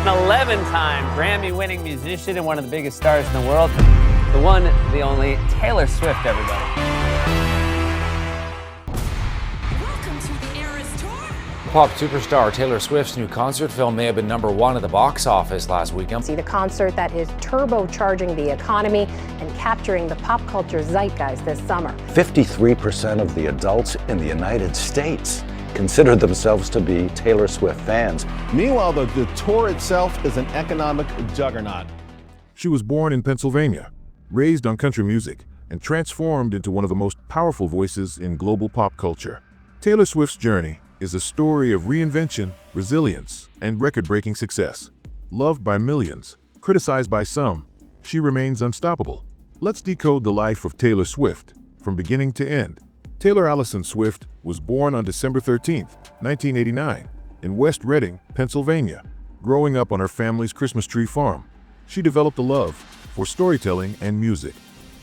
An 11-time Grammy-winning musician and one of the biggest stars in the world. The one, the only, Taylor Swift, everybody. Welcome to the Eras Tour. Pop superstar Taylor Swift's new concert film may have been #1 at the box office last weekend. See the concert that is turbocharging the economy and capturing the pop culture zeitgeist this summer. 53% of the adults in the United States consider themselves to be Taylor Swift fans. Meanwhile, the tour itself is an economic juggernaut. She was born in Pennsylvania, raised on country music, and transformed into one of the most powerful voices in global pop culture. Taylor Swift's journey is a story of reinvention, resilience, and record-breaking success. Loved by millions, criticized by some, she remains unstoppable. Let's decode the life of Taylor Swift from beginning to end. Taylor Allison Swift was born on December 13, 1989, in West Reading, Pennsylvania. Growing up on her family's Christmas tree farm, she developed a love for storytelling and music.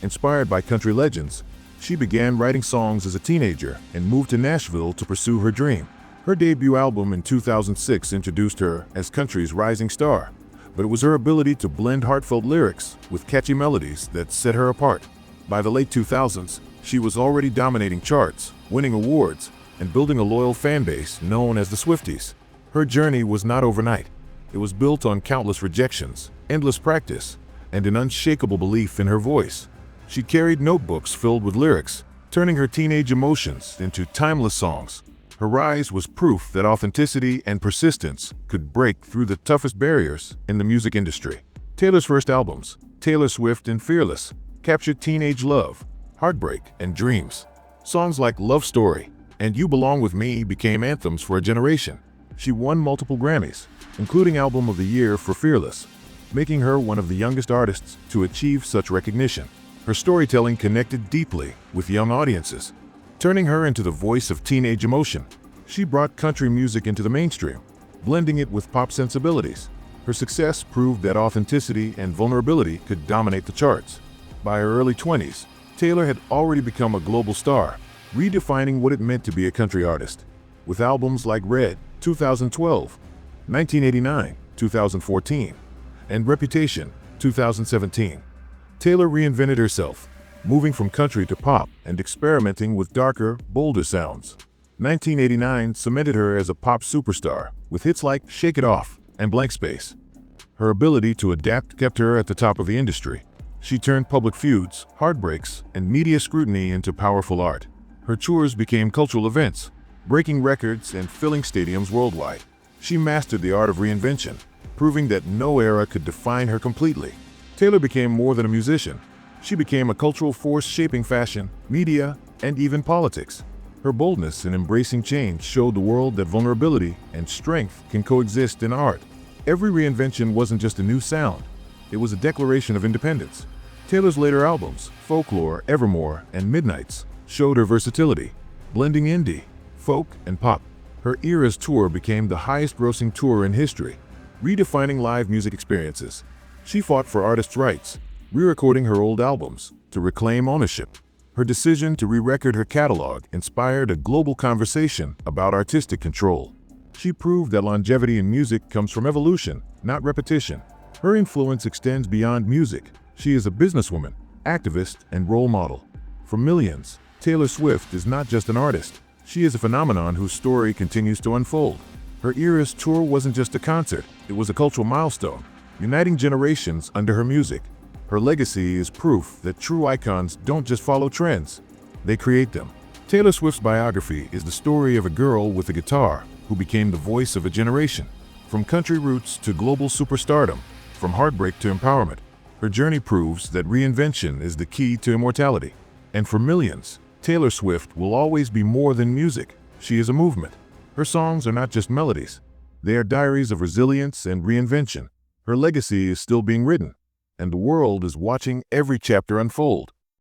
Inspired by country legends, she began writing songs as a teenager and moved to Nashville to pursue her dream. Her debut album in 2006 introduced her as country's rising star, but it was her ability to blend heartfelt lyrics with catchy melodies that set her apart. By the late 2000s, she was already dominating charts, winning awards, and building a loyal fan base known as the Swifties. Her journey was not overnight. It was built on countless rejections, endless practice, and an unshakable belief in her voice. She carried notebooks filled with lyrics, turning her teenage emotions into timeless songs. Her rise was proof that authenticity and persistence could break through the toughest barriers in the music industry. Taylor's first albums, Taylor Swift and Fearless, captured teenage love, heartbreak, and dreams. Songs like Love Story and You Belong With Me became anthems for a generation. She won multiple Grammys, including Album of the Year for Fearless, making her one of the youngest artists to achieve such recognition. Her storytelling connected deeply with young audiences, turning her into the voice of teenage emotion. She brought country music into the mainstream, blending it with pop sensibilities. Her success proved that authenticity and vulnerability could dominate the charts. By her early 20s, Taylor had already become a global star, redefining what it meant to be a country artist. With albums like Red, 2012, 1989, 2014, and Reputation, 2017, Taylor reinvented herself, moving from country to pop and experimenting with darker, bolder sounds. 1989 cemented her as a pop superstar, with hits like Shake It Off and Blank Space. Her ability to adapt kept her at the top of the industry. She turned public feuds, heartbreaks, and media scrutiny into powerful art. Her tours became cultural events, breaking records and filling stadiums worldwide. She mastered the art of reinvention, proving that no era could define her completely. Taylor became more than a musician. She became a cultural force shaping fashion, media, and even politics. Her boldness in embracing change showed the world that vulnerability and strength can coexist in art. Every reinvention wasn't just a new sound. It was a declaration of independence. Taylor's later albums, Folklore, Evermore, and Midnights, showed her versatility, blending indie, folk, and pop. Her Eras Tour became the highest-grossing tour in history, redefining live music experiences. She fought for artists' rights, re-recording her old albums to reclaim ownership. Her decision to re-record her catalog inspired a global conversation about artistic control. She proved that longevity in music comes from evolution, not repetition. Her influence extends beyond music. She is a businesswoman, activist, and role model. For millions, Taylor Swift is not just an artist. She is a phenomenon whose story continues to unfold. Her Eras Tour wasn't just a concert, it was a cultural milestone, uniting generations under her music. Her legacy is proof that true icons don't just follow trends, they create them. Taylor Swift's biography is the story of a girl with a guitar who became the voice of a generation. From country roots to global superstardom, from heartbreak to empowerment, her journey proves that reinvention is the key to immortality. And for millions, Taylor Swift will always be more than music. She is a movement. Her songs are not just melodies. They are diaries of resilience and reinvention. Her legacy is still being written, and the world is watching every chapter unfold.